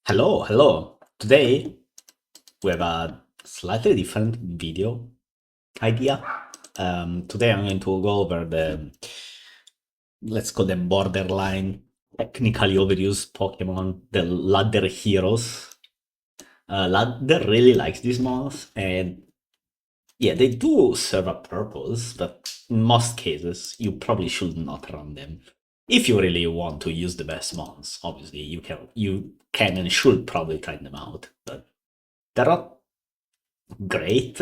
Hello, hello. Today we have a slightly different video idea. Today I'm going to go over let's call them borderline, technically overused Pokemon, the ladder heroes. Ladder really likes these mons, and yeah, they do serve a purpose, but in most cases, you probably should not run them. If you really want to use the best mons, obviously you can and should probably try them out, but they're not great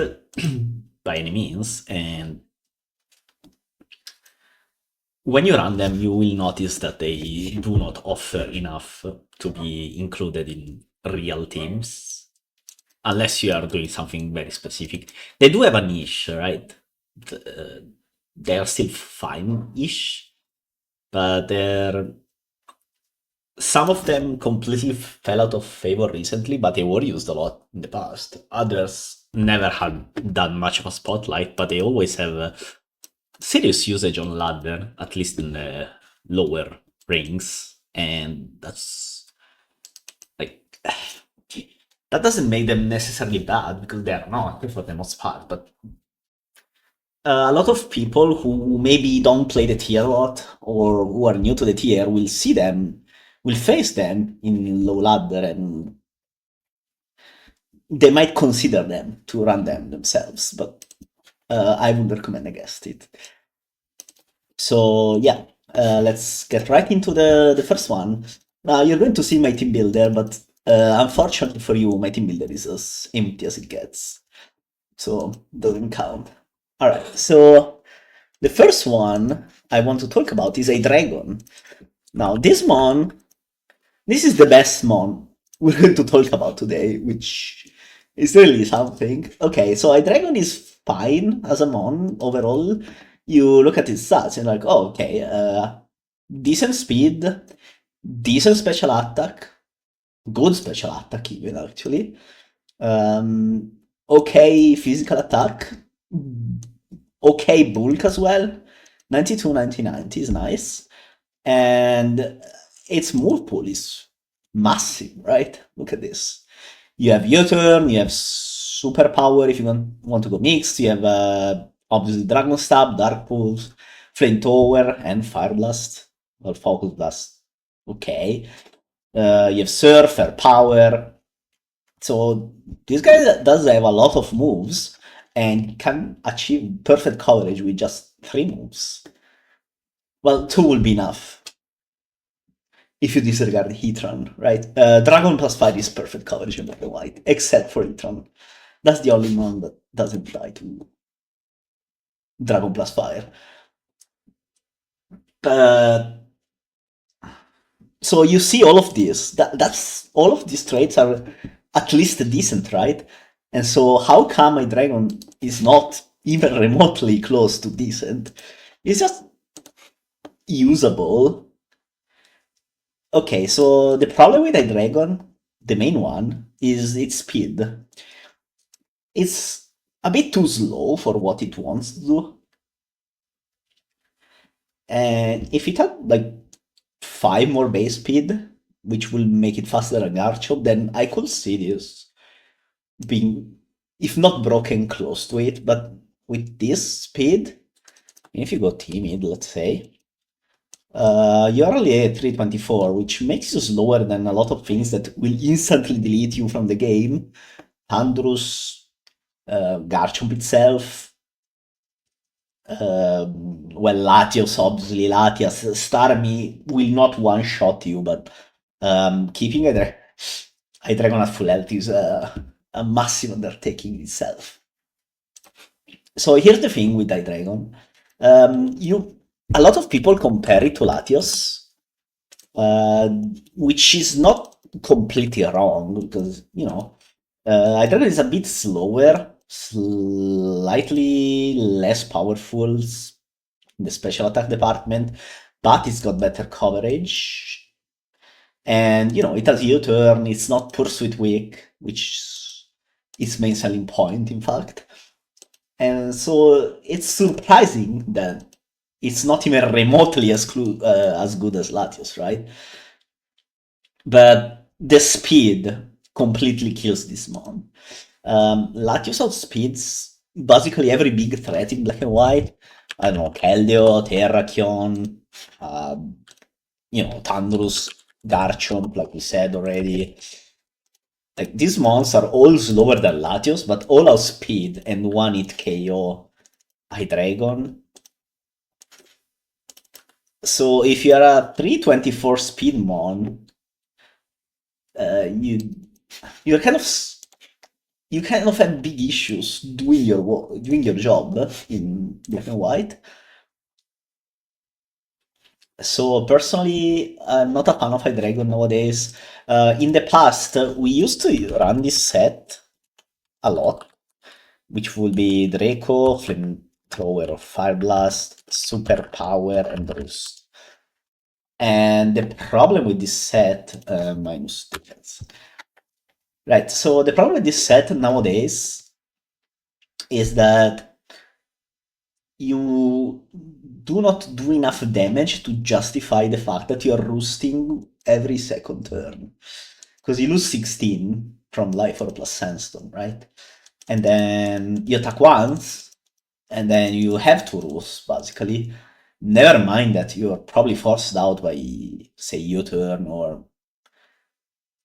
by any means, and when you run them, you will notice that they do not offer enough to be included in real teams, unless you are doing something very specific. They do have a niche, right? They are still fine-ish, but some of them completely fell out of favor recently, but they were used a lot in the past. Others never had that much of a spotlight, but they always have a serious usage on ladder, at least in the lower rings, and that's like that doesn't make them necessarily bad because they are not for the most part, but a lot of people who maybe don't play the tier a lot or who are new to the tier will face them in low ladder, and they might consider them to run them themselves, but I would recommend against it. So yeah, let's get right into the first one. Now you're going to see my team builder, but unfortunately for you, my team builder is as empty as it gets, so doesn't count. All right, so the first one I want to talk about is a dragon. Now this is the best mon we're going to talk about today, which is really something. Okay, so a dragon is fine as a mon overall. You look at his stats and you're like, oh, okay, decent speed, decent special attack, good special attack even actually. Okay physical attack, okay bulk as well. 92, 90, 90 is nice. And its move pool is massive, right? Look at this. You have U-turn, you have superpower if you want to go mixed, you have obviously Dragon Stab, Dark Pulse, Flame Tower, and Fire Blast, or Focus Blast. Okay. You have Surf, Air Power. So this guy does have a lot of moves and can achieve perfect coverage with just 3 moves. Well, 2 will be enough if you disregard Heatran, right? Dragon plus 5 is perfect coverage in black and white, except for Heatran. That's the only one that doesn't apply to Dragon plus Fire. So you see all of this. That's all of these traits are at least decent, right? And so how come my dragon is not even remotely close to decent? It's just usable. Okay, so the problem with a dragon, the main one, is its speed. It's a bit too slow for what it wants to do. And if it had like 5 more base speed, which will make it faster than Garchomp, then I could see this being, if not broken, close to it. But with this speed, if you go timid, let's say, you're only at 324, which makes you slower than a lot of things that will instantly delete you from the game. Tandrus, Garchomp itself, well, Latios, obviously, Latias, Starmie will not one-shot you, but keeping a dragon at full health is a massive undertaking itself. So here's the thing with Hydreigon. A lot of people compare it to Latios, which is not completely wrong because, Hydreigon is a bit slower, slightly less powerful in the special attack department, but it's got better coverage. And, it has U-turn, it's not Pursuit weak, which is its main selling point, in fact. And so it's surprising that it's not even remotely as good as Latios, right? But the speed completely kills this mon. Latios outspeeds basically every big threat in black and white. I don't know, Keldeo, Terrakion, Thundurus, Garchomp, like we said already. Like, these mons are all slower than Latios, but all outspeed and one hit KO Hydreigon. So if you are a 324 speed mon, you're kind of you kind of have big issues doing your job in black and white. So personally, I'm not a fan of Hydreigon nowadays. In the past, we used to run this set a lot, which would be Draco, Flamethrower or Fire Blast, Super Power, and Roost. And the problem with this set, minus tickets. Right, so the problem with this set nowadays is that you do not do enough damage to justify the fact that you're roosting every second turn. Because you lose 16 from Life or plus Sandstorm, right? And then you attack once, and then you have to roost, basically. Never mind that you're probably forced out by, say, U-turn or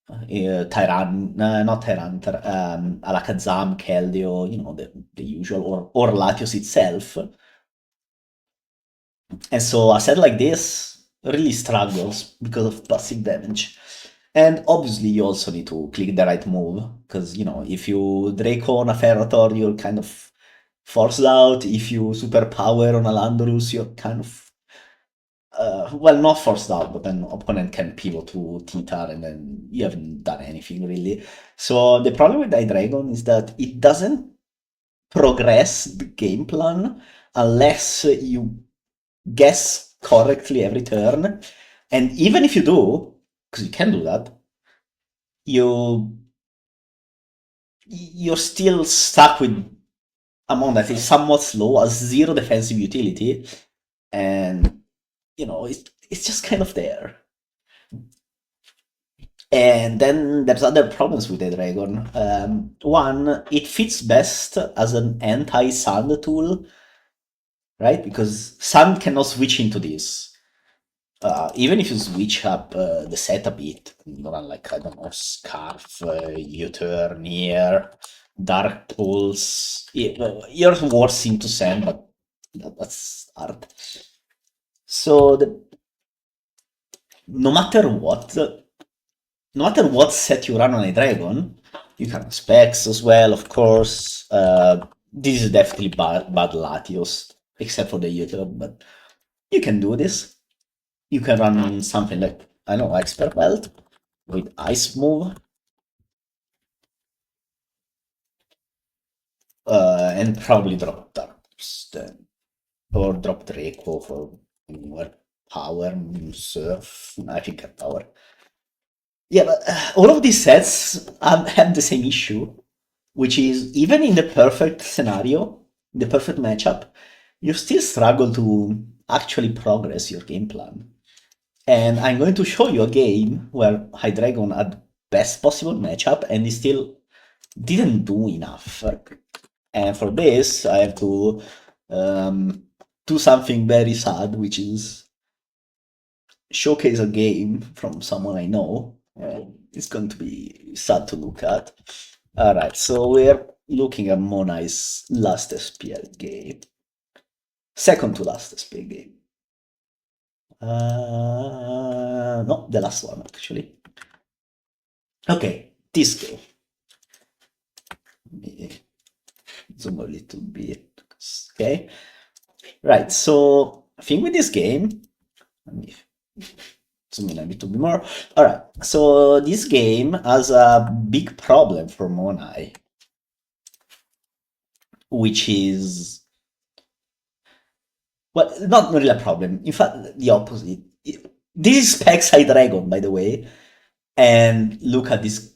not Tyranitar, Alakazam, Keldeo, the usual, or Latios itself. And so a set like this really struggles because of passive damage. And obviously you also need to click the right move, because, if you Draco on a Ferrothor, you're kind of forced out. If you Superpower on a Landorus, you're kind of well, not forced out, but then opponent can pivot to Titar, and then you haven't done anything really. So the problem with Hydreigon is that it doesn't progress the game plan unless you guess correctly every turn. And even if you do, because you can do that, you're still stuck with a mon that is somewhat slow, has zero defensive utility, and it's just kind of there. And then there's other problems with the dragon. One, it fits best as an anti-sand tool, right? Because sand cannot switch into this. Even if you switch up the set a bit, run like, I don't know, Scarf, U-turn, Near, Dark Pulse, you're worse into sand, but that's hard. So no matter what set you run on a dragon, you can have specs as well, of course. This is definitely bad Latios, except for the U-turn, but you can do this. You can run something like, I don't know, Expert Belt with Ice Move. And probably drop Darks then. Or drop Draco for more power, Surf, I think at power. Yeah, but all of these sets have the same issue, which is even in the perfect scenario, the perfect matchup, you still struggle to actually progress your game plan. And I'm going to show you a game where Hydreigon had best possible matchup and he still didn't do enough. And for this, I have to do something very sad, which is showcase a game from someone I know. It's going to be sad to look at. Alright, so we're looking at Monai's last SPL game. Second to last SPL game. No, the last one, actually. Okay, this game. Let me zoom a little bit. Okay. Right, so I think with this game, let me zoom in a little bit more. Alright, so this game has a big problem for Monai, which is, well, not really a problem. In fact, the opposite. This is Specs Hydreigon, by the way, and look at this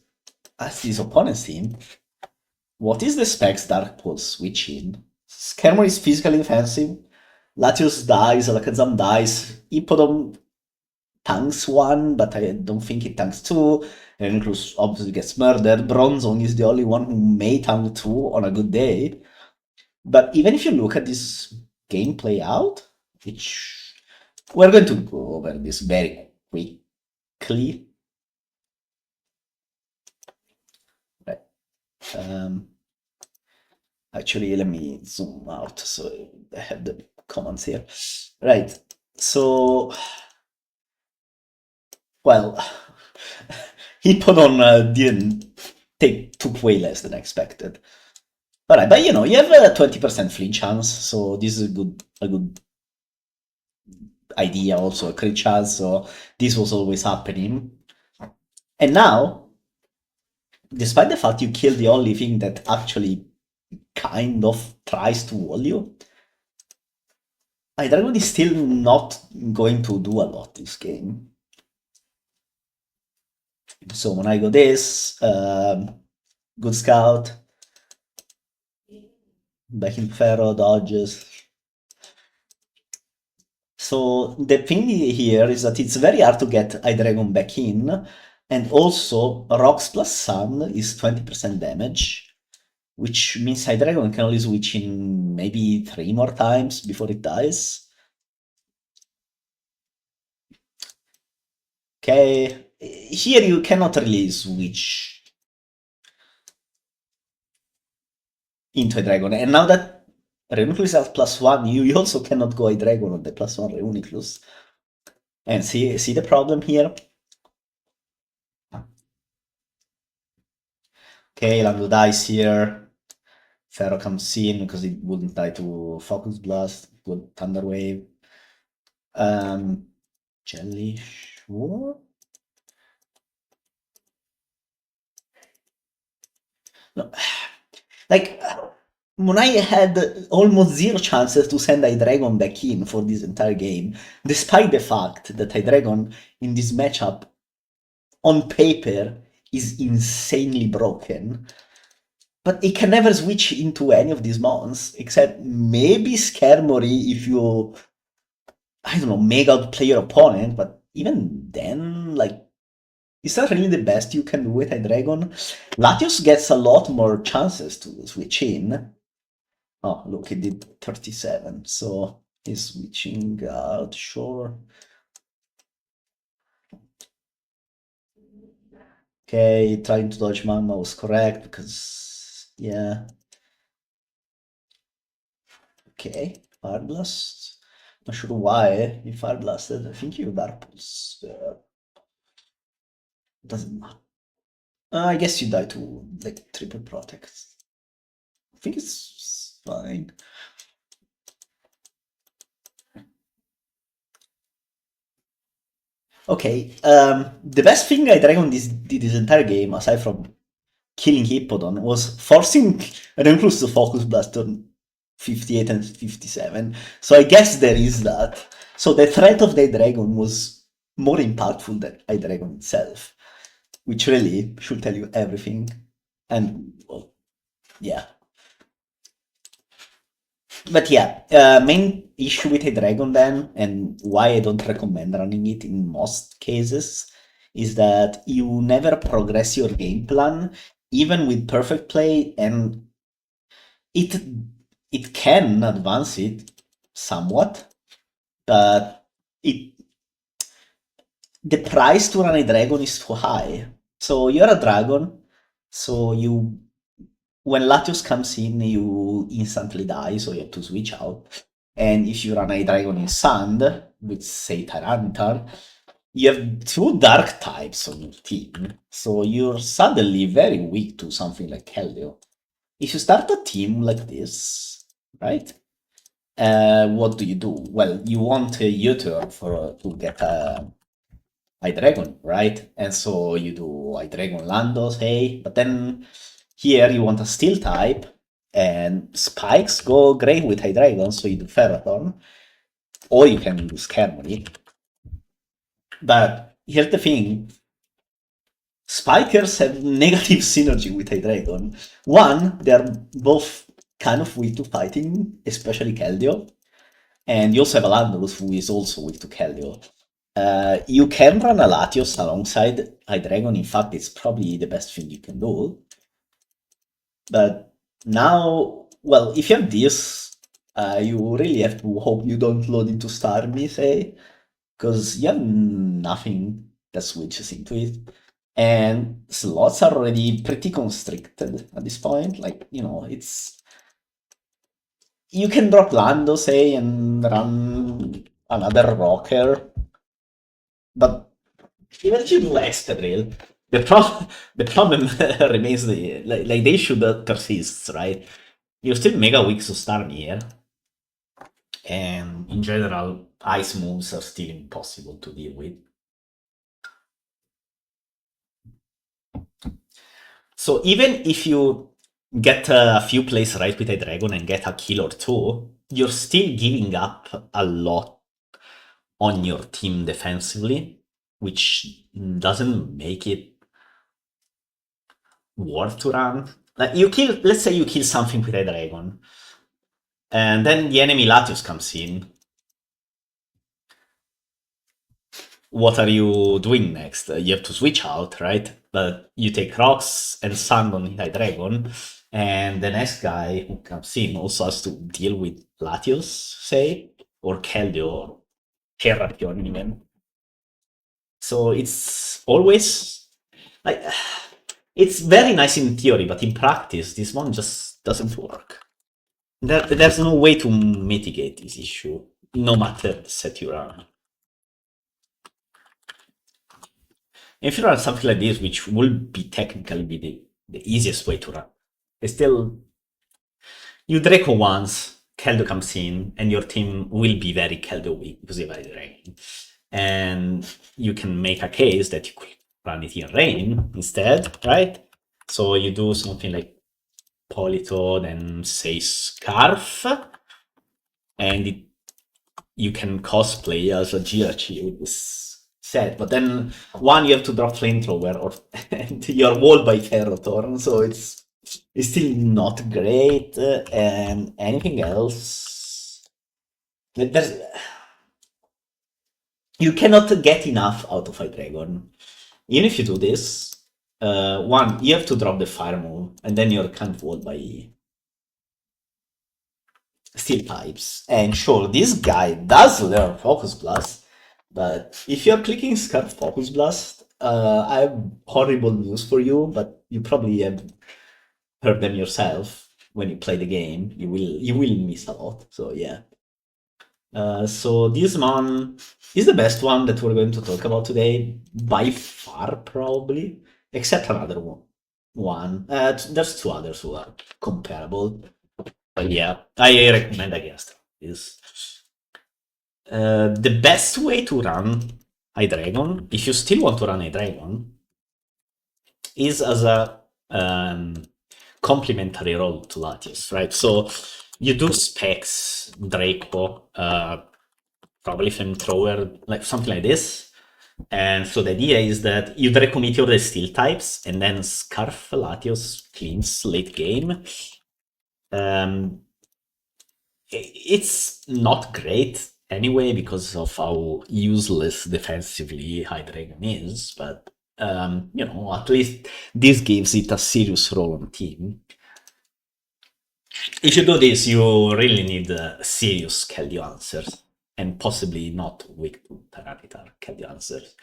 opponent's team. What is the Specs Dark Pulse switching? Skarmory is physically defensive. Latios dies, Alakazam dies, Hippodon tanks 1, but I don't think it tanks 2. Reniclus obviously gets murdered. Bronzong is the only one who may tank 2 on a good day. But even if you look at this gameplay out, which we're going to go over this very quickly. Right. Actually, let me zoom out so I have the comments here. Right. So, well, Hippodon didn't took way less than expected. All right, but you know, you have a 20% flinch chance, so this is a good idea, also a crit chance, so this was always happening. And now, despite the fact you kill the only thing that actually kind of tries to wall you, Hydreigon is still not going to do a lot this game. So when I go this, good scout, back in Pharaoh, dodges. So the thing here is that it's very hard to get Hydreigon back in, and also Rocks plus Sun is 20% damage, which means Hydreigon can only switch in maybe 3 more times before it dies. Okay, here you cannot really switch into Hydreigon, and now that Reuniclus has +1, you also cannot go Hydreigon on the +1 Reuniclus. And see the problem here? Okay, Lando dies here. Pharaoh comes in because it wouldn't die to Focus Blast, good Thunder Wave. Jelly, sure. No, like, when I had almost 0 chances to send Hydreigon back in for this entire game, despite the fact that Hydreigon in this matchup, on paper, is insanely broken. But it can never switch into any of these mons, except maybe Skarmory if you, I don't know, mega outplay your opponent, but even then, like, is that really the best you can do with Hydreigon? Latios gets a lot more chances to switch in. Oh, look, it did 37, so he's switching out, sure. Okay, trying to dodge Magma was correct, because, yeah. Okay, Fire Blast. Not sure why he Fire Blasted. I think you Dark Pulse. Doesn't matter. I guess you die to, like, triple protect. I think it's fine. Okay, the best thing Hydreigon did this entire game, aside from killing Hippodon, was forcing Reuniclus to Focus Blast on 58 and 57. So I guess there is that. So the threat of the Hydreigon was more impactful than Hydreigon itself, which really should tell you everything. And, well, yeah. But yeah, main issue with Hydreigon then, and why I don't recommend running it in most cases, is that you never progress your game plan, even with perfect play, and it can advance it somewhat, but the price to run a dragon is too high. So you're a dragon, so when Latios comes in, you instantly die, so you have to switch out. And if you run a dragon in Sand, with say Tyranitar, you have 2 dark types on your team, so you're suddenly very weak to something like Helio. If you start a team like this, right? What do? Well, you want a Uter to get a Hydreigon, right? And so you do Hydreigon Landos, hey, but then here you want a Steel type, and Spikes go great with Hydreigon, so you do Ferrothorn, or you can use Skarmory. But here's the thing, Spikers have negative synergy with Hydreigon. One, they're both kind of weak to fighting, especially Keldeo, and you also have a Landorus who is also weak to Keldeo. You can run a Latios alongside Hydreigon. In fact, it's probably the best thing you can do. But now, well, if you have this, you really have to hope you don't load into Starmie, say, because you have nothing that switches into it. And slots are already pretty constricted at this point. Like, it's... You can drop Lando, say, and run another rocker, but even if you do Escadrille, the problem remains like the issue that persists, right? You're still mega weak to Storm here, and in general, ice moves are still impossible to deal with. So even if you get a few plays right with a dragon and get a kill or two, you're still giving up a lot on your team defensively, which doesn't make it worth to run. Like let's say you kill something with a dragon, and then the enemy Latios comes in. What are you doing next? You have to switch out, right? But you take rocks and sand on the dragon, and the next guy who comes in also has to deal with Latios, say, or Keldeo, or Terrakion even. So it's always like it's very nice in theory, but in practice, this one just doesn't work. There's no way to mitigate this issue, no matter the set you run. If you run something like this, which will be technically be the easiest way to run, it's still you Draco once, Keldo comes in, and your team will be very Keldo weak because you have Dragon. And you can make a case that you could run it in rain instead, right? So you do something like Polito, then say Scarf, and you can cosplay as a Jirachi with this set. But then, one, you have to drop Flamethrower, or and you're walled by Ferrothorn, so it's still not great. And anything else... You cannot get enough out of a dragon. Even if you do this, one, you have to drop the fire move, and then you're kind of walled by steel types. And sure, this guy does learn Focus Blast, but if you're clicking Scarf Focus Blast, I have horrible news for you, but you probably have heard them yourself when you play the game. You will miss a lot, so yeah. So this one is the best one that we're going to talk about today, by far, probably, except another one. There's two others who are comparable, but yeah, I recommend against this. The best way to run a dragon, if you still want to run a dragon, is as a complementary role to Latios, right? So you do specs, Draco, probably Flamethrower, like something like this. And so the idea is that you Draco Meteor the steel types, and then Scarf Latios cleans late game. It's not great anyway because of how useless defensively Hydreigon is, but at least this gives it a serious role on team. If you do this, you really need serious Keldeo answers, and possibly not weak to Tyranitar Keldeo answers,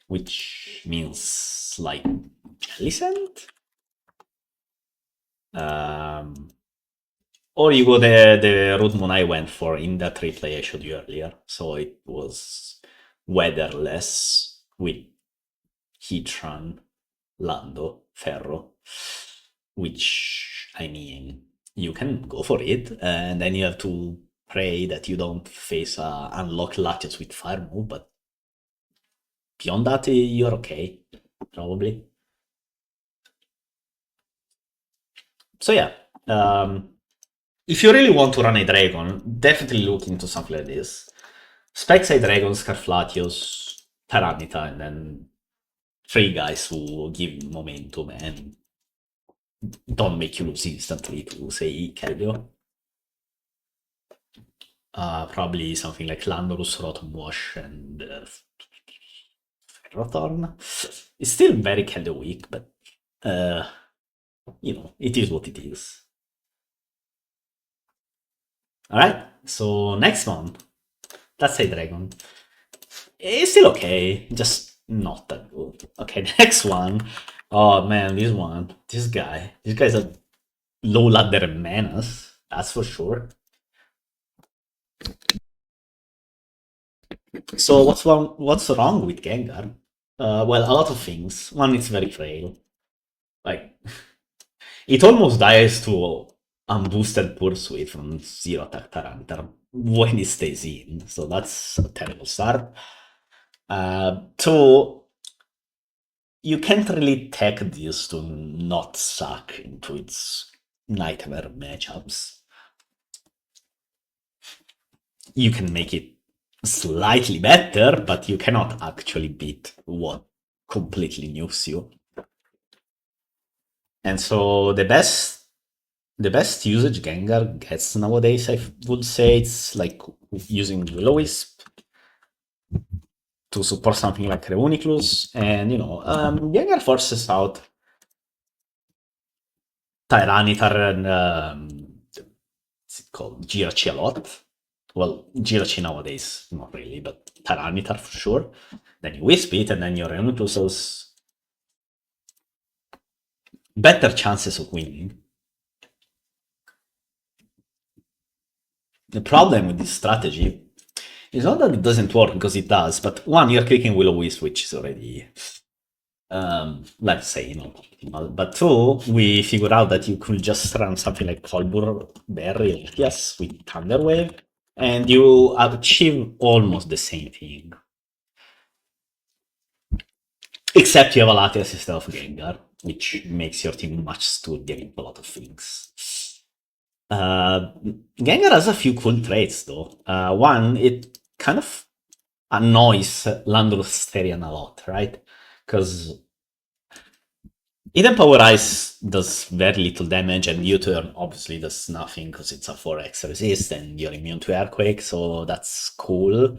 which means like Jellicent? Or you go the route Moon I went for in that replay I showed you earlier. So it was weatherless with Heatran, Lando, Ferro, which, I mean, you can go for it, and then you have to pray that you don't face unlock Latios with Fire move, but beyond that, you're okay, probably. So yeah, if you really want to run a dragon, definitely look into something like this. Specs a dragon, Scarflatios, Tyranitar, and then three guys who give momentum and don't make you lose instantly to, say, Keldeo. Probably something like Landorus, Rotom Wash, and Rotorn. It's still very kind of weak, but it is what it is. Alright, so next one. Let's say Dragon. It's still okay, just not that good. Okay, next one. Oh man, this one. This guy. This guy's a low ladder menace, that's for sure. So what's wrong with Gengar? Well, a lot of things. One, it's very frail. Like, it almost dies to unboosted Pursuit from zero attack Tyranitar when it stays in, so that's a terrible start. Two, you can't really tech this to not suck into its nightmare matchups. You can make it slightly better, but you cannot actually beat what completely nukes you. And so the best usage Gengar gets nowadays, I would say, it's like using Will-O-Wisp to support something like Reuniclus, and Gengar forces out Tyranitar and what's it called? Jirachi a lot. Well, Jirachi nowadays, not really, but Tyranitar for sure. Then you Wisp it, and then your Reuniclus has better chances of winning. The problem with this strategy is not that it doesn't work, because it does, but one, you're clicking Will-O-Wisp, which is already, let's say, optimal. But two, we figured out that you could just run something like Colbur Berry Latias with Thunder Wave, and you achieve almost the same thing. Except you have a Latias instead of Gengar, which makes your team much sturdier in a lot of things. Gengar has a few cool traits, though. One, it kind of annoys Landorus Therian a lot, right? Because Eden Power Ice does very little damage, and U-Turn obviously does nothing because it's a 4x resist and you're immune to Earthquake, so that's cool.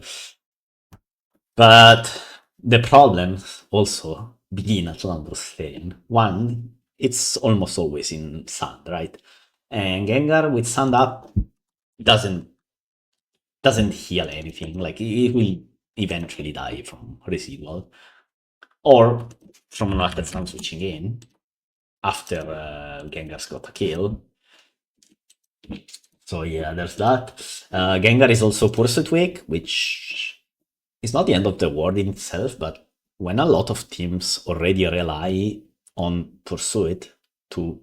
But the problems also begin at Landorus Therian. One, it's almost always in Sand, right? And Gengar with Sand up doesn't heal anything. Like, it will eventually die from residual or from an Arctic Slam switching in after Gengar's got a kill. So yeah, there's that. Gengar is also Pursuit weak, which is not the end of the world in itself, but when a lot of teams already rely on Pursuit to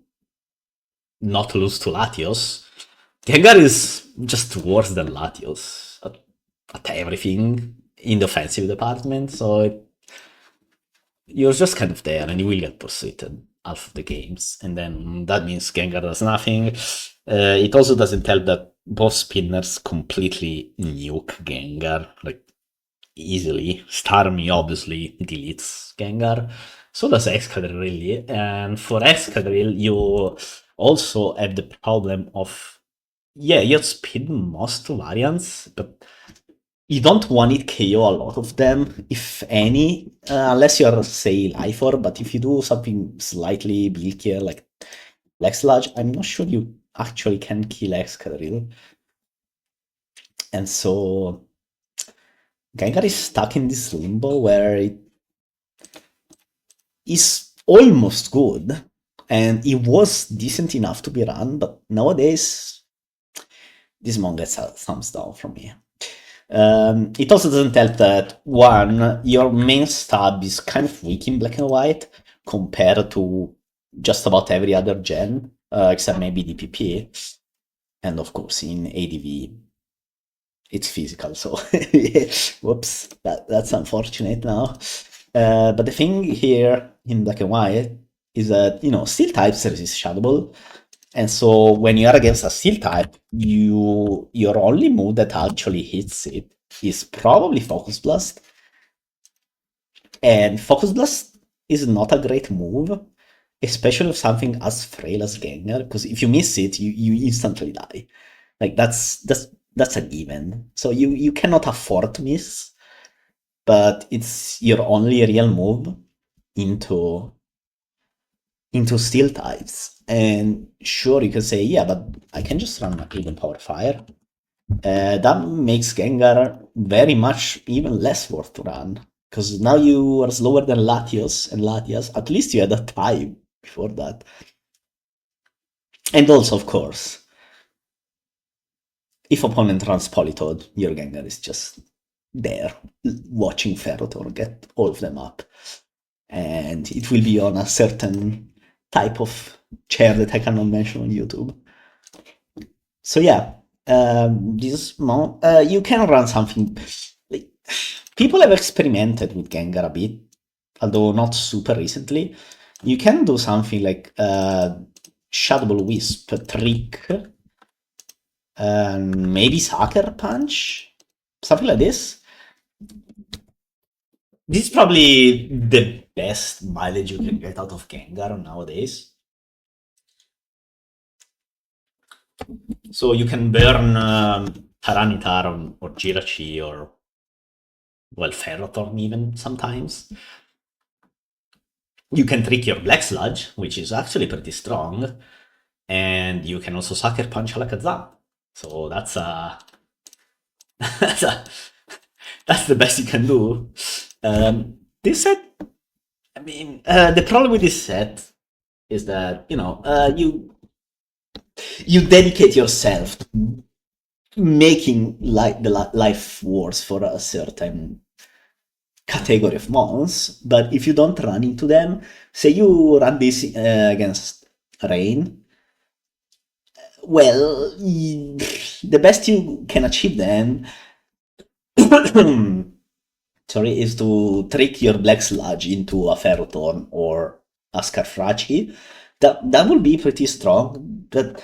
not lose to Latios, Gengar is just worse than Latios at everything in the offensive department, so you're just kind of there, and you will get Pursuit half of the games, and then that means Gengar does nothing. It also doesn't help that both spinners completely nuke Gengar, like, easily. Starmie obviously deletes Gengar, so does Excadrill really, and for Excadrill you also have the problem of, yeah, you spin most variants, but you don't want it KO a lot of them, if any, unless you're, say, Lifer, but if you do something slightly bulkier, like Lex Sludge, I'm not sure you actually can kill Excadrill. And so Gengar is stuck in this limbo where it is almost good, and it was decent enough to be run, but nowadays this mon gets a thumbs down from me. It also doesn't help that, one, your main stab is kind of weak in black and white compared to just about every other gen, except maybe DPP, and of course in ADV it's physical, so whoops, that's unfortunate now. But the thing here in black and white is that, steel types resist Shadow Ball, and so when you are against a steel type, your only move that actually hits it is probably Focus Blast. And Focus Blast is not a great move, especially with something as frail as Gengar, because if you miss it, you instantly die. Like, that's a given. So you cannot afford to miss. but it's your only real move into steel types. And sure, you can say, yeah, but I can just run even power fire. That makes Gengar very much even less worth to run. Because now you are slower than Latios, and Latias, at least you had a time before that. And also, of course, if opponent runs Politoed, your Gengar is just there, watching Ferrothorn get all of them up. And it will be on a certain type of chair that I cannot mention on YouTube. So yeah, you can run something. Like, people have experimented with Gengar a bit, although not super recently. You can do something like Shadow Ball Wisp, Trick, maybe Sucker Punch, something like this. This is probably the best mileage you can get out of Gengar nowadays. So you can burn Tyranitar or Jirachi or, well, Ferrothorn even sometimes. You can trick your Black Sludge, which is actually pretty strong, and you can also Sucker Punch Alakazam. So that's that's the best you can do. This set, I mean, the problem with this set is that, you dedicate yourself to making the life worse for a certain category of mons, but if you don't run into them, say you run this against Rain, well, the best you can achieve then sorry, is to trick your Black Sludge into a Ferrothorn or a Scarfracci. That will be pretty strong, but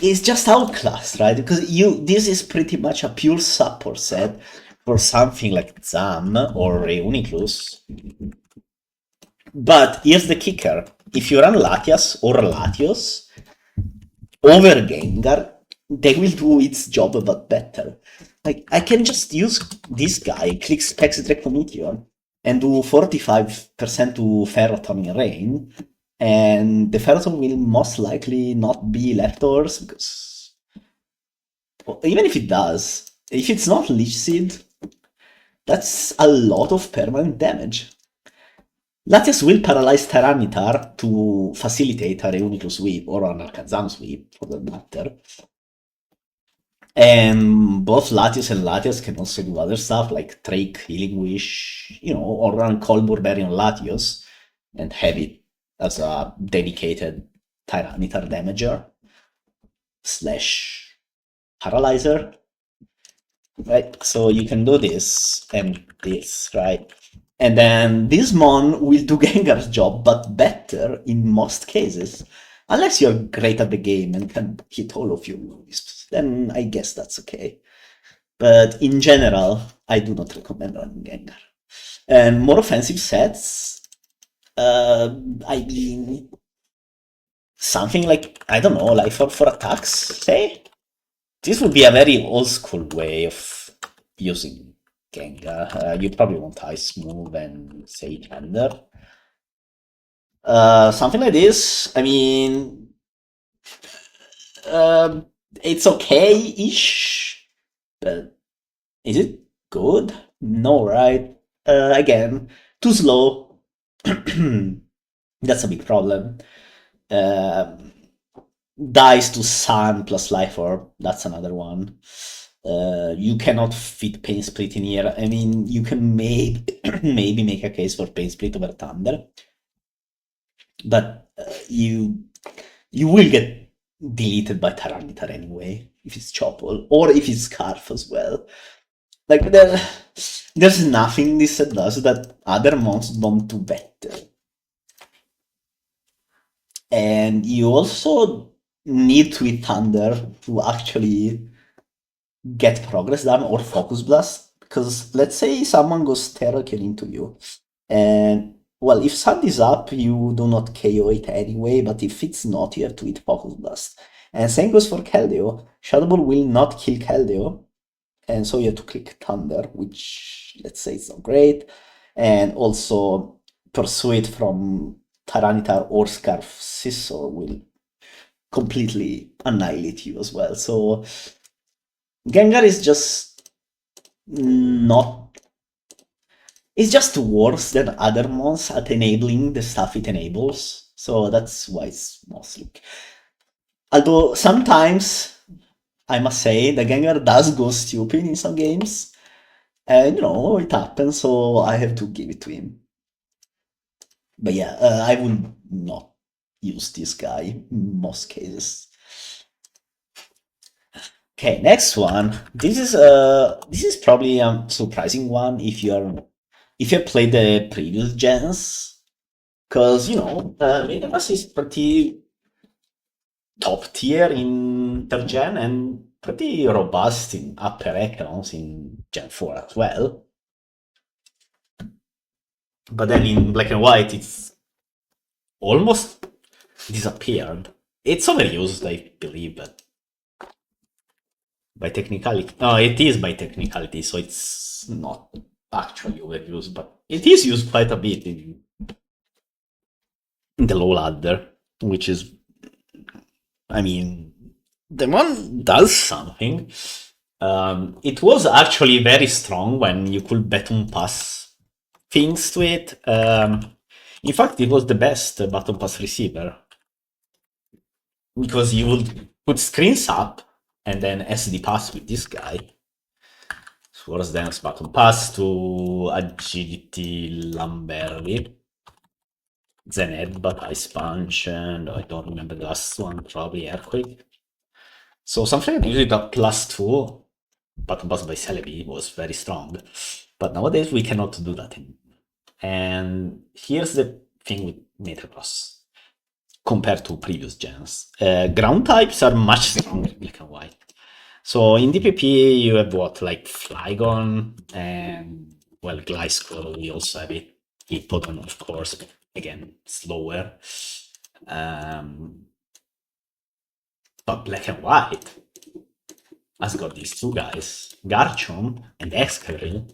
it's just outclassed, right? Because this is pretty much a pure support set for something like Zam or Reuniclus. But here's the kicker. If you run Latias or Latios over Gengar, they will do its job but better. Like, I can just use this guy, click Specs Meteor, and do 45% to Ferrothorn in Rain, and the Ferrothorn will most likely not be leftovers, because even if it does, if it's not Leech Seed, that's a lot of permanent damage. Latias will paralyze Tyranitar to facilitate a Reuniclus sweep, or an Alakazam sweep, for that matter. And both Latios and Latias can also do other stuff, like Drake, Healing Wish, or run Colbur Berry on Latios, and have it as a dedicated Tyranitar damager / paralyzer, right? So you can do this and this, right? And then this mon will do Gengar's job, but better in most cases. Unless you're great at the game and can hit all of your wisps, then I guess that's okay. But in general, I do not recommend running Gengar. And more offensive sets, I mean, something like, I don't know, like for attacks, say? This would be a very old school way of using Gengar. You probably want Ice Move and, say, Thunder. Something like this, I mean, it's okay-ish, but is it good? No, right? Again, too slow. That's a big problem. Dies to Sun plus Life Orb, that's another one. You cannot fit Pain Split in here. I mean, you can maybe make a case for Pain Split over Thunder, but you will get deleted by Tyranitar anyway, if it's Chople, or if it's Scarf as well. Like, there's nothing this set does that other monsters don't do better. And you also need to hit Thunder to actually get progress done, or Focus Blast, because let's say someone goes Terrakion into you, and, well, if Sand is up, you do not KO it anyway, but if it's not, you have to hit Focus Blast. And same goes for Keldeo. Shadow Ball will not kill Keldeo, and so you have to click Thunder, which let's say is not great, and also Persuade from Tyranitar or Scarf Scissor will completely annihilate you as well. So Gengar is just not. It's just worse than other mons at enabling the stuff it enables. So that's why it's mostly. Although sometimes I must say the Gengar does go stupid in some games. And it happens, so I have to give it to him. But yeah, I would not use this guy in most cases. Okay, next one. This is probably a surprising one if you played the previous gens, because Megapass is pretty top tier in third gen and pretty robust in upper echelons in Gen 4 as well. But then in Black and White, it's almost disappeared. It's overused, I believe, but by technicality. No, it is by technicality, so it's not actually overused, but it is used quite a bit in the low ladder, which is, I mean, the one does something. It was actually very strong when you could button pass things to it. In fact, it was the best button pass receiver because you would put screens up and then SD pass with this guy. Swords Dance button pass to Agility Lamberli. Zen Headbutt, Ice Punch, and I don't remember the last one, probably Earthquake. So something that usually got +2 button pass by Celebi was very strong. But nowadays we cannot do that anymore. And here's the thing with Metagross compared to previous gens. Ground types are much stronger in Black and White. So in DPP you have what, like Flygon and, well, Gliscor, we also have it. Hippodon, of course, but again, slower. But Black and White has got these two guys, Garchomp and Excadrill,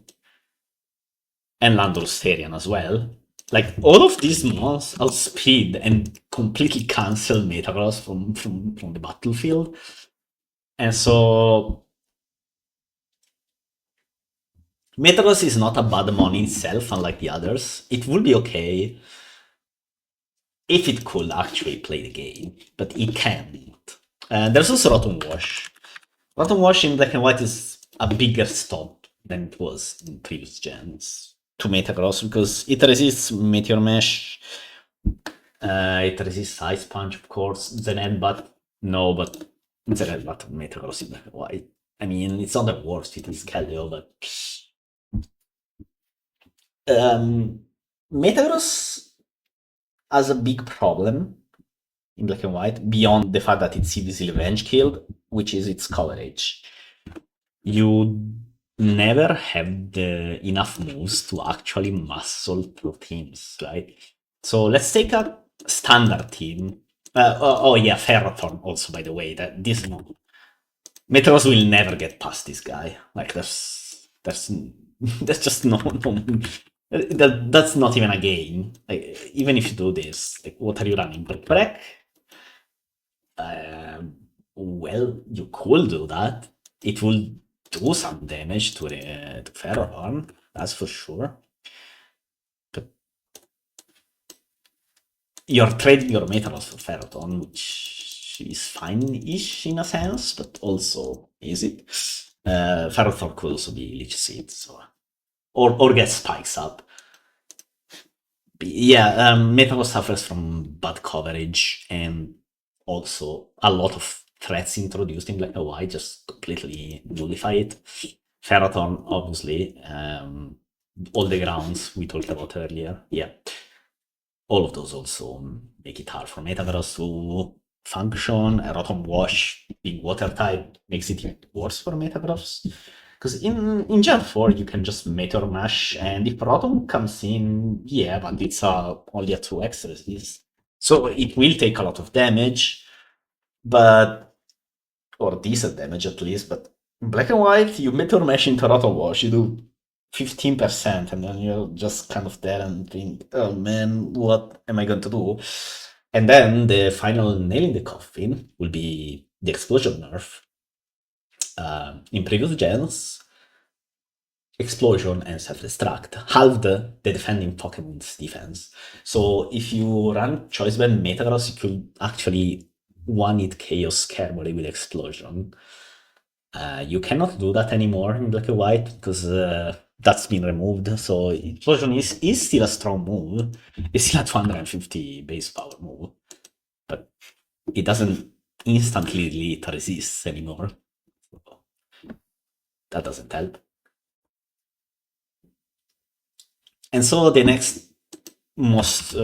and Landorus as well. Like, all of these mons outspeed and completely cancel Metagross from the battlefield. And so Metagross is not a bad mon itself, unlike the others. It would be okay if it could actually play the game, but it can't. There's also Rotom Wash. Rotom Wash in Black and White is a bigger stop than it was in previous gens to Metagross, because it resists Meteor Mesh, it resists Ice Punch, of course, Zen Headbutt, no, but Zen Headbutt and Metagross in Black and White. I mean, it's not the worst, it is Keldeo, but Metagross has a big problem in Black and White, beyond the fact that it's easily range killed, which is its coverage. You never have enough moves to actually muscle through teams, right? So let's take a standard team. Oh yeah, Ferrothorn also, by the way. That this Metagross will never get past this guy. Like there's just no that's not even a game. Like, even if you do this, like, what are you running? Break? Well, you could do that. It will do some damage to Ferrothorn, that's for sure. But you're trading your Metagross for Ferrothorn, which is fine-ish in a sense, but also easy. Ferrothorn could also be Leech Seed, so or get spikes up. But yeah, Metagross suffers from bad coverage and also a lot of threats introduced in Black and White just completely nullify it. Ferrothorn, obviously, all the grounds we talked about earlier, yeah. All of those also make it hard for Metagross to function. Rotom Wash, being water type, makes it even worse for Metagross. Because in Gen 4, you can just Meteor Mash, and if Rotom comes in, yeah, but it's only a 2x resist. So it will take a lot of damage, or decent damage at least, but In black and white, you meteor mesh into Roto Wash, you do 15%, and then you're just kind of there and think, oh man, what am I going to do? And then the final nail in the coffin will be the explosion nerf. In previous gens, explosion and self-destruct halved the defending Pokemon's defense. So if you run choice band Metagross, you could actually one-hit KO Skarmory with explosion. You cannot do that anymore in black and white because that's been removed. So explosion is still a strong move. It's still a 250 base power move, but it doesn't instantly delete resist anymore. So that doesn't help. And so the next most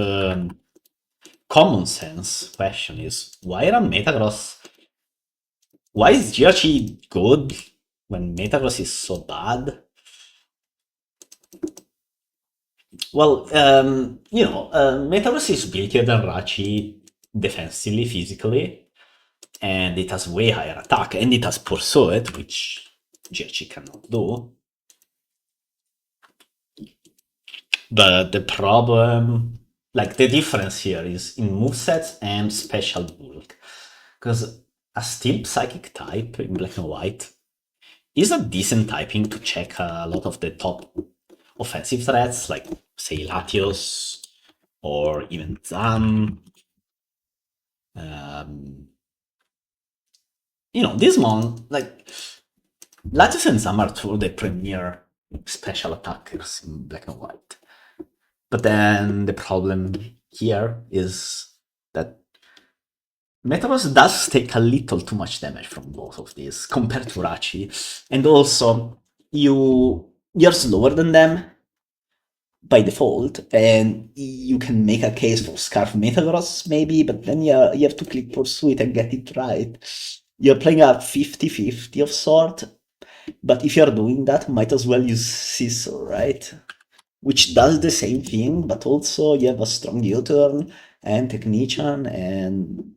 common sense question is why run Metagross? Why is GRC good when Metagross is so bad? Well, Metagross is bulkier than Rachi defensively, physically, and it has way higher attack, and it has Pursuit, which GRC cannot do. But the problem, like the difference here is in movesets and special bulk. Because a Steel Psychic type in black and white is a decent typing to check a lot of the top offensive threats, like, say, Latios or even Zam. This one, like, Latios and Zam are two of the premier special attackers in black and white. But then the problem here is that Metaverse does take a little too much damage from both of these compared to Rachi, and also you're slower than them by default, and you can make a case for Scarf Metagross maybe, but then you have to click Pursuit and get it right. You're playing a 50-50 of sort, but if you're doing that, might as well use Scissor, right? Which does the same thing, but also you have a strong U-turn and Technician and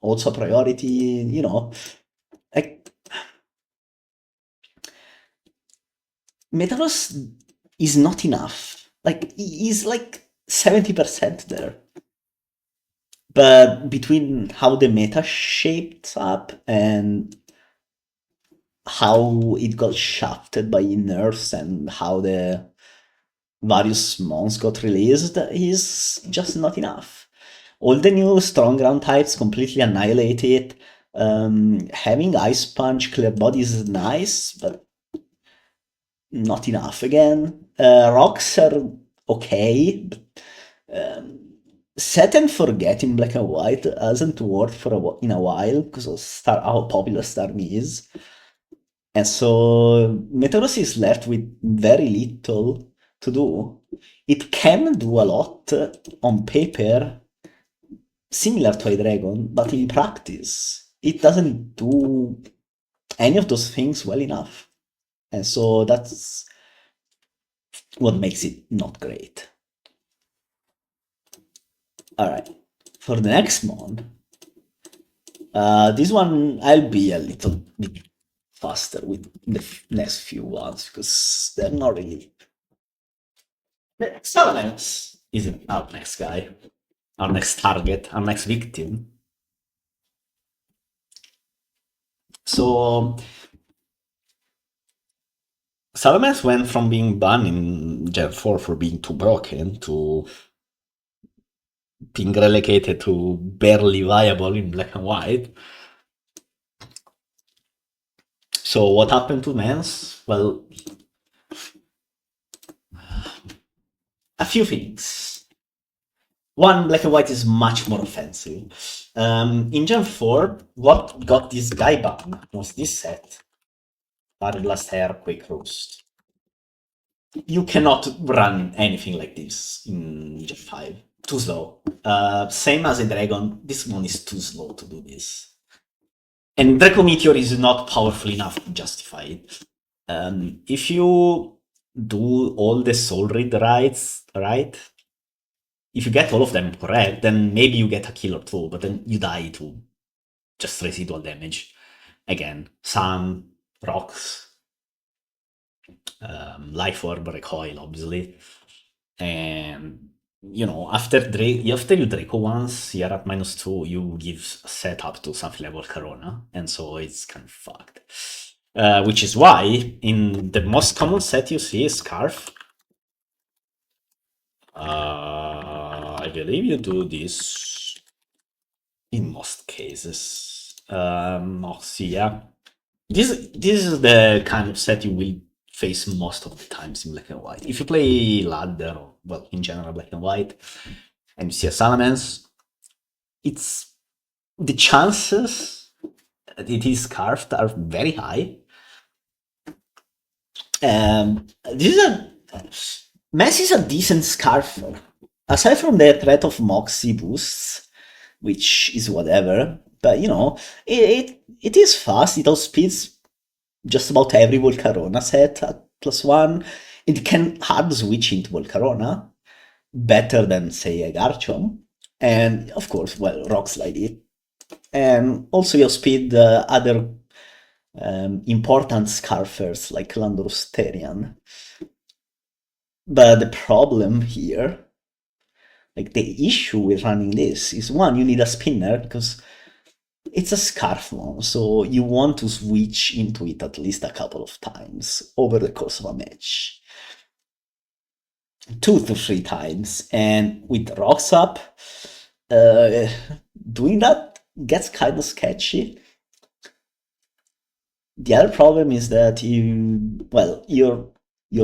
also priority, like Metaverse is not enough. Like he's like 70% there. But between how the meta shaped up and how it got shafted by nerfs and how the various mons got released is just not enough. All the new strong ground types completely annihilate it. Having Ice Punch, Clear Body is nice, but not enough again. Rocks are okay. Set and Forget in black and white hasn't worked in a while because of how popular Starmie is. And so Metaverse is left with very little to do. It can do a lot on paper, similar to a dragon, but in practice, it doesn't do any of those things well enough. And so that's what makes it not great. Alright, for the next mod, this one I'll be a little bit faster with the next few ones because they're not really. Salamence is our next guy, our next target, our next victim. So Salamence went from being banned in Gen 4 for being too broken to being relegated to barely viable in black and white. So what happened to Mans? Well, a few things. One, black and white is much more offensive. In Gen 4, what got this guy banned was this set. Fire Blast Hair, Quick Roost. You cannot run anything like this in Gen 5. Too slow. Same as a dragon, this one is too slow to do this. And Draco Meteor is not powerful enough to justify it. If you do all the soul read rights, right? If you get all of them correct, then maybe you get a kill or two, but then you die to just residual damage. Again, some rocks, life orb recoil, obviously, and after you Draco once, you're at -2, you give a setup to something like Volcarona, and so it's kind of fucked. Which is why in the most common set you see is Scarf. I believe you do this in most cases. Moxie, yeah. This is the kind of set you will face most of the times in black and white. If you play ladder, or well, in general black and white, and you see a Salamence, it's the chances that it is scarfed are very high. This is Mess is a decent scarfer. Aside from the threat of Moxie boosts, which is whatever, but it is fast, it outspeeds just about every Volcarona set at +1. It can hard switch into Volcarona, better than, say, a Garchomp. And, of course, well, Rock Slide it. And also you speed other important Scarfers like Landorusterian. But the problem here, like the issue with running this, is one, you need a spinner because it's a Scarf one, so you want to switch into it at least a couple of times over the course of a match. 2 to 3 times, and with rocks up, doing that gets kind of sketchy. The other problem is that your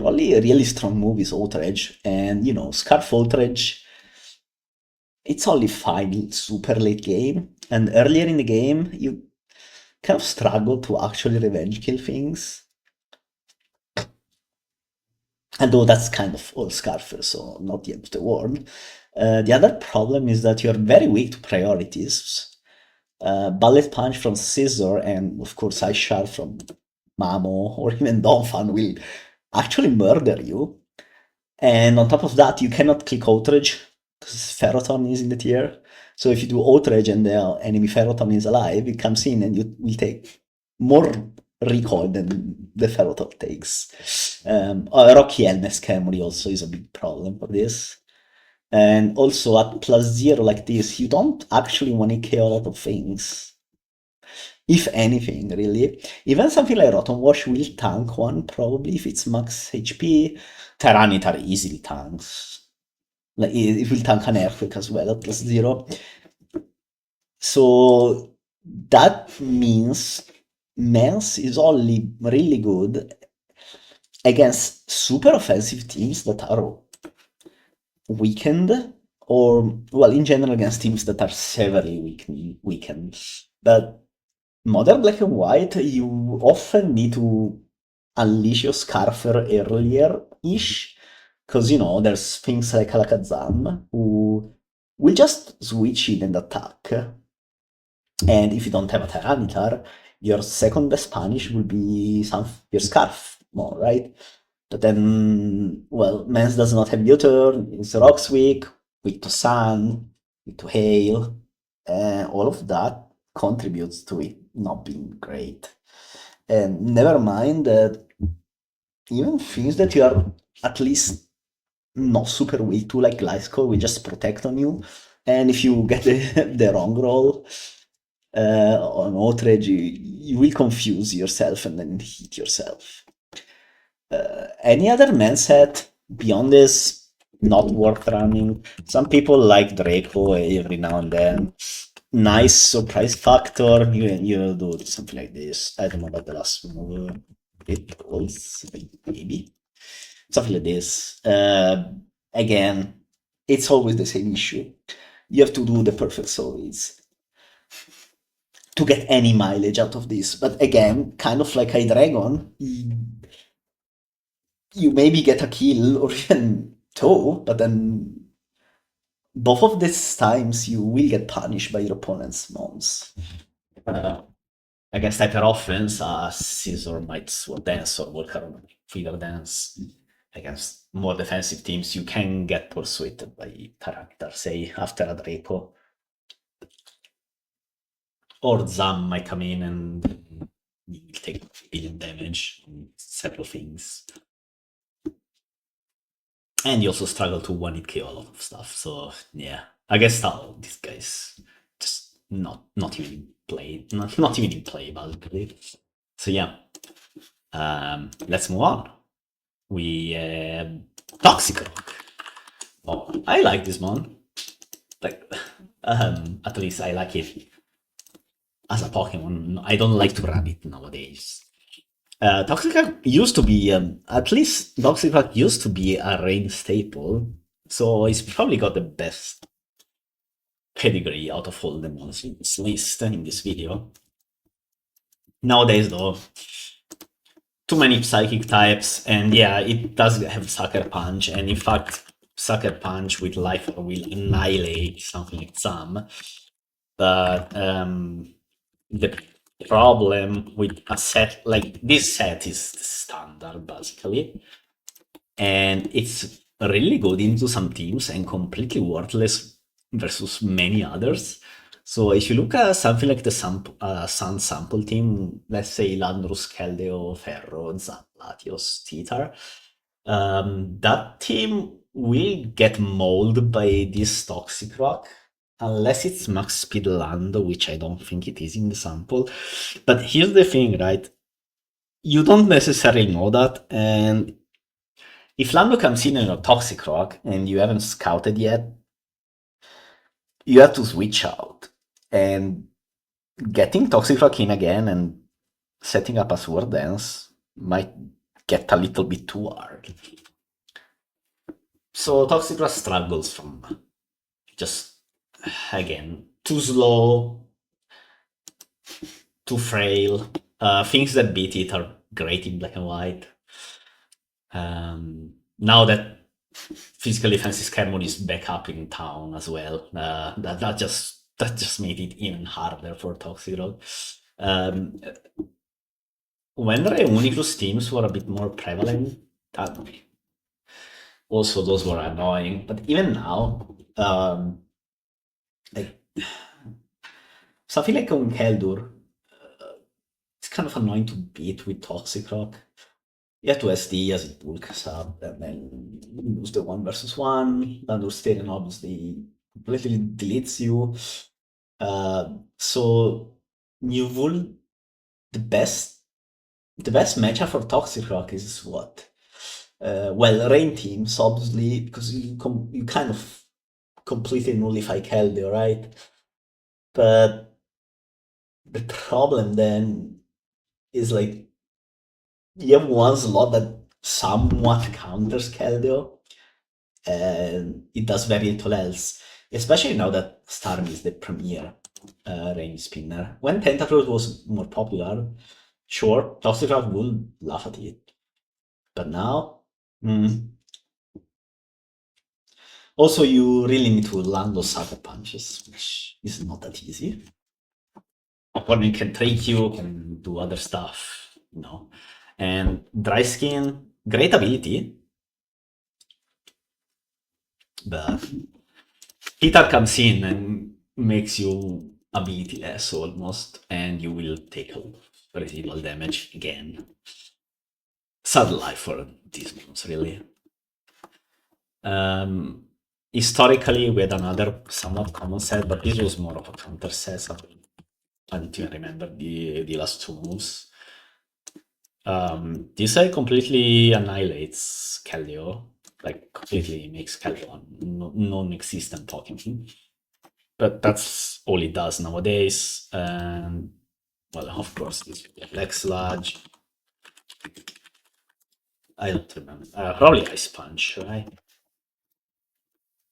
only really strong move is Outrage, and Scarf Outrage, it's only fine in super late game, and earlier in the game, you kind of struggle to actually revenge kill things. Although that's kind of all Scarfers, so not the end of the world. The other problem is that you're very weak to priorities. Bullet Punch from Scissor and, of course, Ice Shard from Mamo or even Donphan will actually murder you. And on top of that, you cannot click Outrage because Ferrothorn is in the tier. So if you do Outrage and the enemy Ferrothorn is alive, it comes in and you will take more recoil than the Ferrothorn takes. Rocky Helmet's Camry also is a big problem for this. And also at +0 like this, you don't actually want to kill a lot of things. If anything, really. Even something like Rotom Wash will tank one, probably, if it's max HP. Tyranitar easily tanks. Like, it will tank an Earthquake as well at +0. So that means Mens is only really good against super offensive teams that are weakened, or, well, in general against teams that are severely weakened. But modern black and white, you often need to unleash your Scarfer earlier-ish, because, there's things like Alakazam, who will just switch in and attack. And if you don't have a Tyranitar, your second best punish will be your Scarf more, right? But then, well, Mens does not have U-turn, it's Rock's weak to Sun, weak to Hail, all of that contributes to it not being great. And never mind that even things that you are at least not super weak to, like Gliscor, will just protect on you. And if you get the wrong roll on Outrage, you will confuse yourself and then hit yourself. Any other main set beyond this, not worth running. Some people like Draco every now and then. Nice surprise factor. You do something like this. I don't know about the last move. It was maybe something like this. Again, it's always the same issue. You have to do the perfect solves to get any mileage out of this. But again, kind of like Hydreigon, you maybe get a kill or even two, but then both of these times you will get punished by your opponent's mons. Against hyper offense, Scissor might Sword Dance or Volcarona Feeder Dance. Against more defensive teams, you can get persuaded by Tyranitar, say, after a Draco. Or Zam might come in and you will take 1 billion damage and several things. And you also struggle to one-hit KO a lot of stuff. So yeah, I guess these guys just not even play, not even in play basically. So yeah, let's move on. We Toxic Rock. Oh, I like this one. Like, at least I like it as a Pokemon. I don't like to run it nowadays. Toxic used to be, at least Toxic used to be a rain staple, so it's probably got the best pedigree out of all the ones in this list in this video. Nowadays, though, too many psychic types, and yeah, it does have Sucker Punch, and in fact, Sucker Punch with Life will annihilate something like some. But the problem with a set like this set is standard basically, and it's really good into some teams and completely worthless versus many others. So if you look at something like the Sun sample team, let's say Landorus, Keldeo, Ferro, Zan, Latios, Titar, that team will get mauled by this Toxic Rock, unless it's max speed Lando, which I don't think it is in the sample. But here's the thing, right? You don't necessarily know that, and if Lando comes in a Toxic Rock and you haven't scouted yet, you have to switch out. And getting Toxic Rock in again and setting up a Sword Dance might get a little bit too hard. So Toxic Rock struggles from just, again, too slow, too frail. Things that beat it are great in black and white. Now that physical defense Scaramouche is back up in town as well, that just made it even harder for Toxic Rock. When Reuniclus teams were a bit more prevalent, also those were annoying. But even now, like something like Keldur, it's kind of annoying to beat with Toxic Rock. You have to SD as it bulks up, and then lose the 1v1. Landorstarian obviously completely deletes you. So you will the best matchup for Toxic Rock is what? Well, rain teams obviously, because you kind of completely nullify Keldeo, right? But the problem then is like you have one slot that somewhat counters Keldeo, and it does very little else. Especially now that Starm is the premier rain spinner. When Tentacruel was more popular, sure, Toxic Rock would laugh at it. But now, also you really need to land those Sucker Punches, which is not that easy. Opponent can trick you, can do other stuff, you know. And Dry Skin, great ability, but Hitar comes in and makes you ability-less almost, and you will take a residual damage again. Sad life for these ones, really. Historically, we had another somewhat common set, but this was more of a counter set. So I don't even remember the last two moves. This set completely annihilates Keldeo, like completely makes Keldeo a non-existent Pokemon. But that's all it does nowadays. And well, of course, this Black Sludge. I don't remember. Probably Ice Punch, right?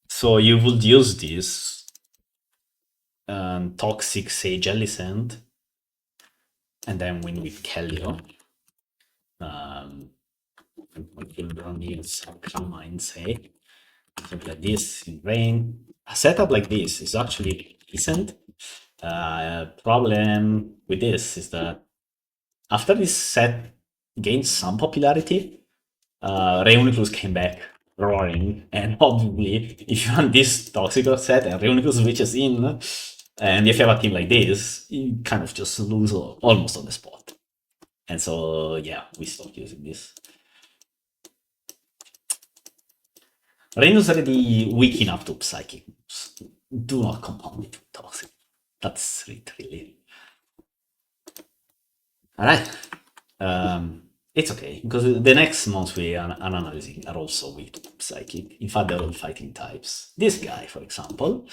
So you would use this Toxic Say Jelly Sand, and then win with Keldeo. Some might say something like this in rain. A setup like this is actually decent. Problem with this is that after this set gained some popularity, Reuniclus came back roaring, and obviously, if you run this Toxic set and Reuniclus switches in, and if you have a team like this, you kind of just lose almost on the spot. And so, yeah, we stopped using this. Rainu's already weak enough to psychic. Do not compound it with toxic. That's literally. Alright. It's okay, because the next months we are analyzing are also weak to psychic. In fact, they're all fighting types. This guy, for example.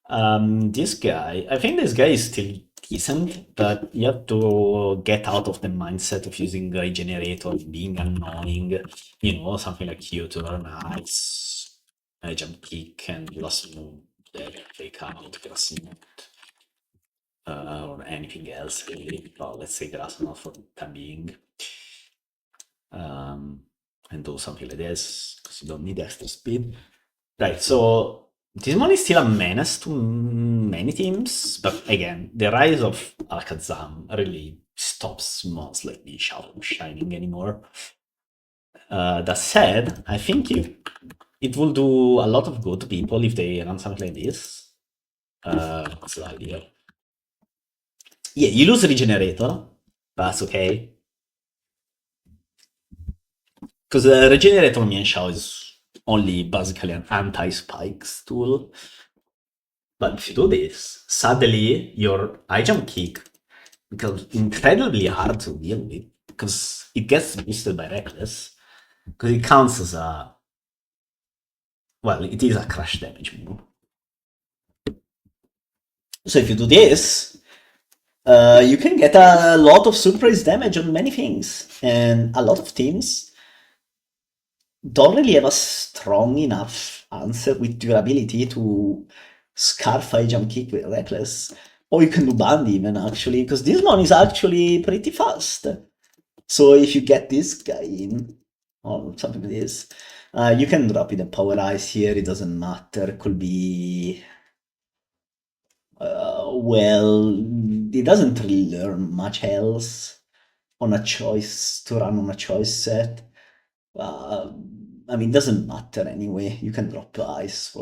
This guy, I think this guy is still decent, but you have to get out of the mindset of using Regenerator, being annoying, something like Tutor, Nice, Jump Kick, and last move, there, Fake Out, Grass Knot, or anything else, really. Well, let's say Grass Knot for the time being. And do something like this, because you don't need extra speed. Right, so this one is still a menace to many teams, but again, the rise of Alakazam really stops mons like the Shadow Shining anymore. That said, I think it will do a lot of good to people if they run something like this. What's the idea? Yeah, you lose Regenerator, but that's okay. Because Regenerator Mienshao is only basically an anti-spikes tool. But if you do this, suddenly your high jump kick becomes incredibly hard to deal with because it gets boosted by Reckless. Because it counts as a. Well, it is a crash damage move. So if you do this, you can get a lot of surprise damage on many things. And a lot of teams don't really have a strong enough answer with durability to scarf high jump kick with Reckless. Or you can do Band even, actually, because this one is actually pretty fast. So if you get this guy in, or something like this, you can drop it a Power Ice here, it doesn't matter. It could be... well, it doesn't really learn much else on a choice, to run on a choice set. I mean, it doesn't matter anyway. You can drop Ice,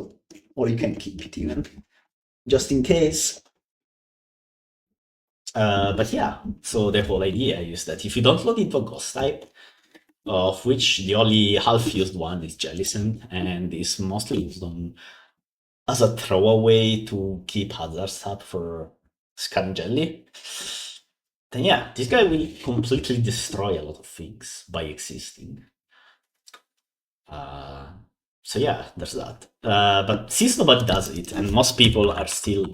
or you can keep it even, just in case. But yeah, so the whole idea is that if you don't load into a Ghost type, of which the only half-used one is Jellison, and is mostly used on as a throwaway to keep hazards up for Scarangelli, then yeah, this guy will completely destroy a lot of things by existing. So yeah, there's that. But since nobody does it, and most people are still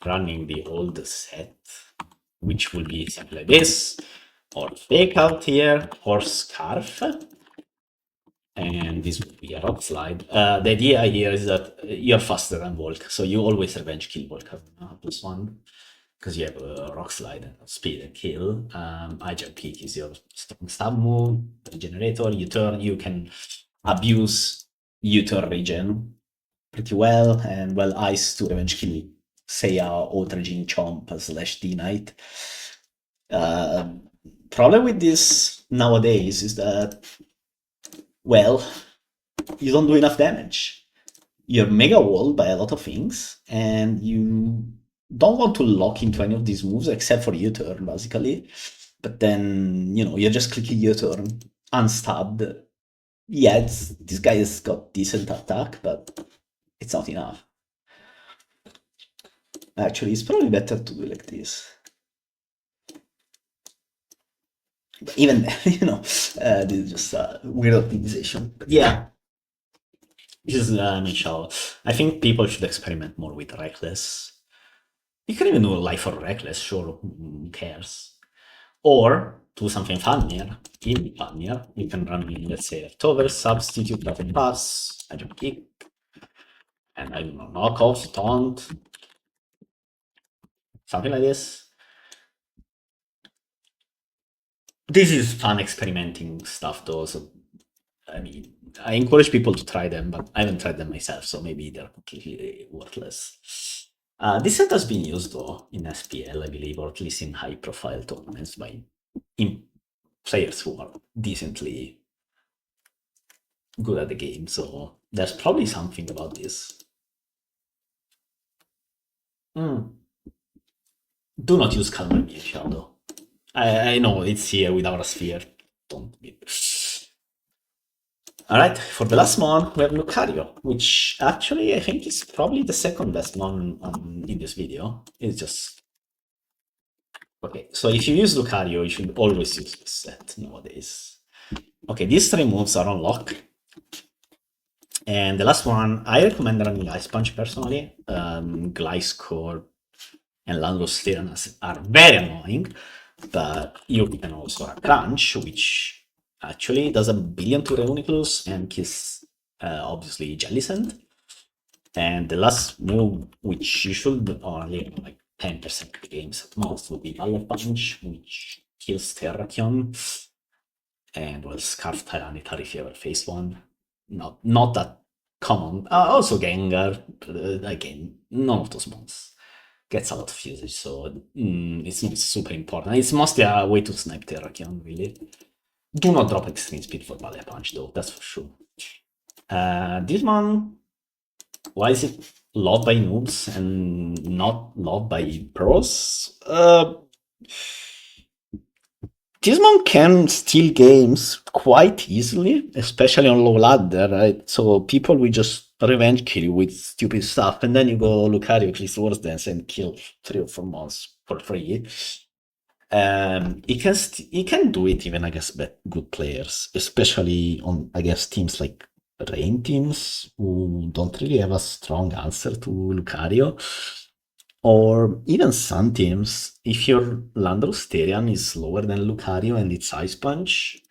running the old set, which will be something like this, or Fake Out here, or Scarf, and this would be a Rock Slide. The idea here is that you're faster than Volk, so you always revenge kill Volk +1, because you have a Rock Slide and speed and kill. High Jump Kick is your strong stab move, Regenerator, U-turn, you can abuse U-turn regen pretty well, and well, Ice to revenge kill, say, Outraging Chomp / D-Knight. Problem with this nowadays is that, well, you don't do enough damage. You're mega walled by a lot of things, and you don't want to lock into any of these moves except for U-turn, basically. But then, you're just clicking U-turn, unstabbed. Yeah, this guy has got decent attack, but it's not enough. Actually, it's probably better to do like this. But even then, this is just a weird optimization. But yeah, this is Michelle. I think people should experiment more with Reckless. You can even do Life for Reckless, sure, who cares? Or do something funnier. In funnier, you can run in, let's say, leftover, substitute, button pass, I jump kick, and I don't know, knock off, taunt, something like this. This is fun experimenting stuff, though. So, I mean, I encourage people to try them, but I haven't tried them myself, so maybe they're completely worthless. This set has been used, though, in SPL, I believe, or at least in high-profile tournaments by players who are decently good at the game, so there's probably something about this. Do not use Calmer Shadow. I know it's here with our sphere. Don't be. Alright, for the last one, we have Lucario, which actually I think is probably the second best one in this video. It's just... Okay, so if you use Lucario, you should always use this set nowadays. Okay, these three moves are on lock. And the last one, I recommend running Ice Punch personally. Gliscor and Landorus Tyranus are very annoying, but you can also have Crunch, which actually does a billion to Reuniclus and kills, obviously, Jellicent. And the last move, which you should only like 10% of the games at most, would be Valor Punch, which kills Terrakion. And well, Scarf Tyranitar if you ever face one. Not that common. Also Gengar, again, none of those mons gets a lot of usage, so it's not super important. It's mostly a way to snipe Terrakion, really. Do not drop Extreme Speed for Ballet Punch, though, that's for sure. This one, why is it loved by noobs and not loved by pros? Gizmon can steal games quite easily, especially on low ladder, right? So people will just revenge kill you with stupid stuff, and then you go Lucario, Cliff Swords Dance, and kill 3 or 4 months for free. He can do it even against good players, especially on against teams like Rain teams who don't really have a strong answer to Lucario. Or even some teams, if your Landorus Tyrian is lower than Lucario and it's Ice Punch,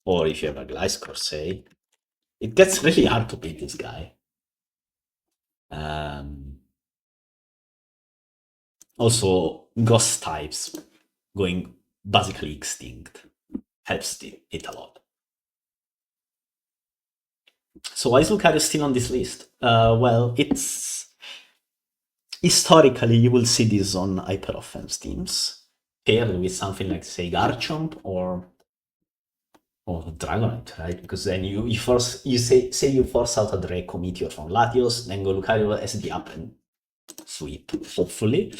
or if you have a Gliscor, say, it gets really hard to beat this guy. Also, Ghost types going basically extinct helps it a lot. So why is Lucario still on this list? Well, it's... Historically, you will see this on hyper offense teams, paired with something like, say, Garchomp or Dragonite, right? Because then you say you force out a Draco Meteor from Latios, then go Lucario as the up and sweep, hopefully.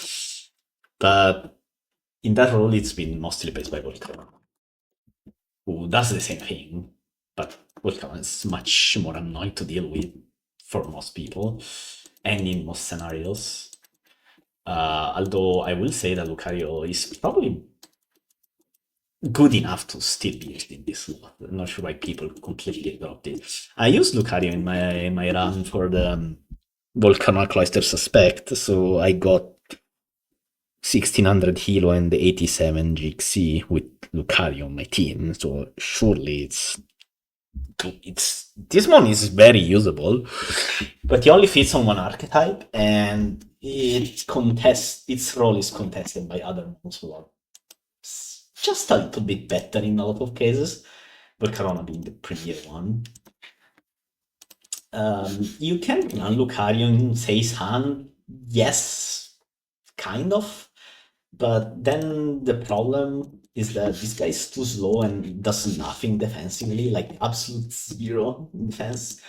But in that role, it's been mostly based by Volcano, who does the same thing, but Volcano is much more annoying to deal with for most people and in most scenarios. Although I will say that Lucario is probably good enough to still be used in this slot. I'm not sure why people completely dropped it. I used Lucario in my run for the Volcano Cloister Suspect, so I got 1600 Hilo and 87 GXC with Lucario on my team, so surely this one is very usable, but it only fits on one archetype, and its role is contested by other mons who are just a little bit better in a lot of cases, but Corona being the premier one. You can run Lucario in Sei's hand, yes, kind of, but then the problem is that this guy is too slow and does nothing defensively, like absolute zero in defense.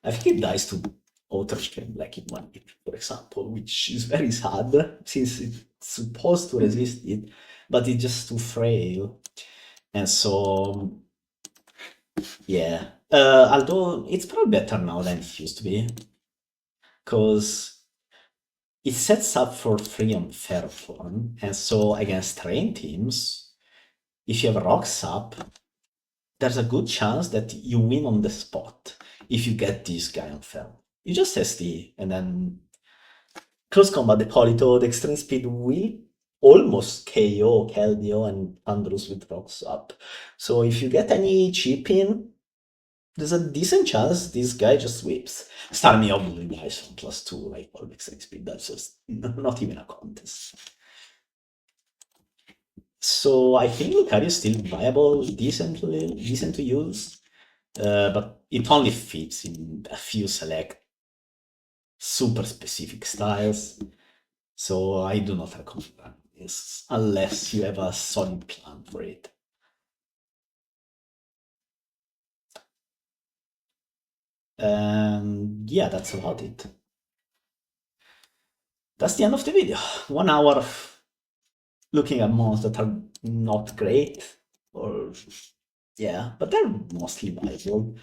I think it dies to Outrage Black in 1 hit, for example, which is very sad since it's supposed to resist it, but it's just too frail. And so, yeah. Although it's probably better now than it used to be, because it sets up for free on Ferrothorn, and so against train teams, if you have Rocks up, there's a good chance that you win on the spot if you get this guy on Ferro. You just SD, and then close combat the Polito, the extreme speed will almost KO Keldeo and Andrus with Rocks up. So if you get any chip in, there's a decent chance this guy just whips. Starmie obviously dies on +2, like all extreme speed, that's just not even a contest. So I think Lucario is still viable, decent to use, but it only fits in a few select super specific styles. So I do not recommend this unless you have a solid plan for it. And yeah, that's about it. That's the end of the video. 1 hour of looking at mons that are not great, or yeah, but they're mostly viable,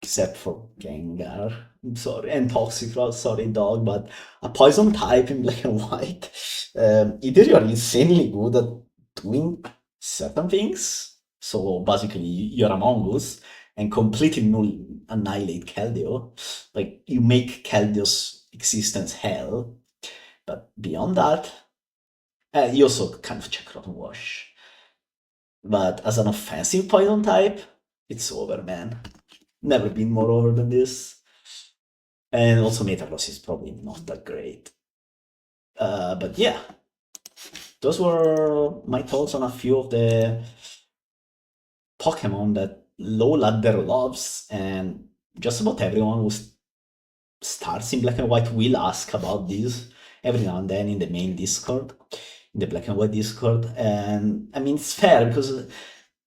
except for Gengar. I'm sorry, and Toxic Rod, sorry, dog, but a poison type in black and white. Either you're insanely good at doing certain things, so basically you're Among Us and completely annihilate Keldeo. Like, you make Keldeo's existence hell, but beyond that, you also kind of check Rotten Wash. But as an offensive poison type, it's over, man. Never been more over than this. And also Metagross is probably not that great. But yeah, those were my thoughts on a few of the Pokemon that Low Ladder loves, and just about everyone who starts in Black and White will ask about this every now and then in the main Discord, in the Black and White Discord. And I mean, it's fair because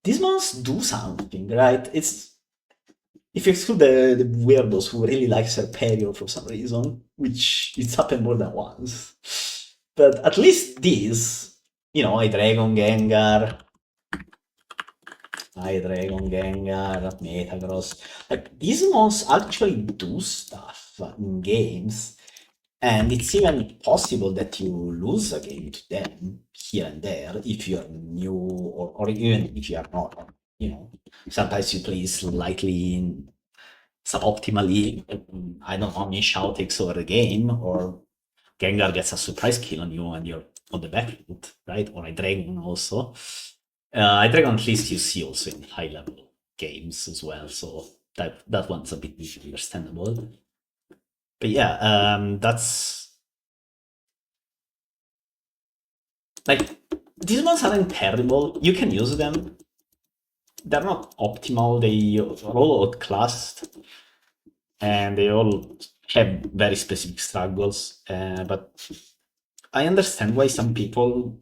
these ones do something, right? It's, if you exclude the weirdos who really like Serperior for some reason, which it's happened more than once, but at least these, you know, Hydreigon, Gengar, Metagross, like these mons actually do stuff in games, and it's even possible that you lose a game to them here and there if you're new, or even if you are not. You know, sometimes you play slightly suboptimally, I don't know, Michelle takes over the game, or Gengar gets a surprise kill on you and you're on the back foot, right? Or Hydreigon also. Hydreigon at least you see also in high level games as well, so that one's a bit understandable. But yeah, that's like, these ones aren't terrible. You can use them. They're not optimal. They are all outclassed, and they all have very specific struggles. But I understand why some people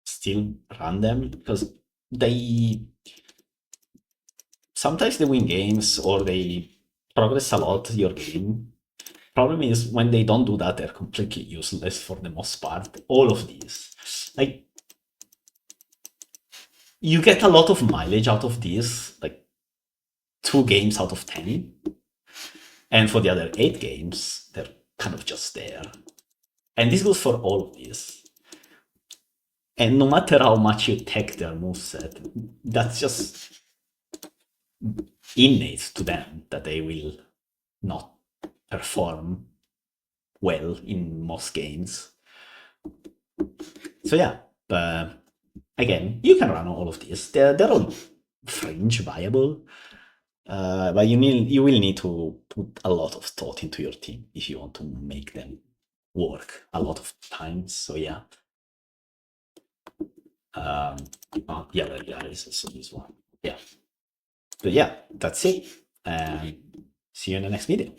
still run them, because they sometimes they win games or they progress a lot your game. Problem is when they don't do that, they're completely useless for the most part. All of these, like, you get a lot of mileage out of these, like 2 games out of 10, and for the other 8 games, they're kind of just there. And this goes for all of these. And no matter how much you tech their moveset, that's just innate to them that they will not perform well in most games. So yeah, but again, you can run all of these. They're all fringe viable, but you will need to put a lot of thought into your team if you want to make them work a lot of times. So yeah. Yeah, there is also this one. Yeah. But yeah, that's it. And see you in the next video.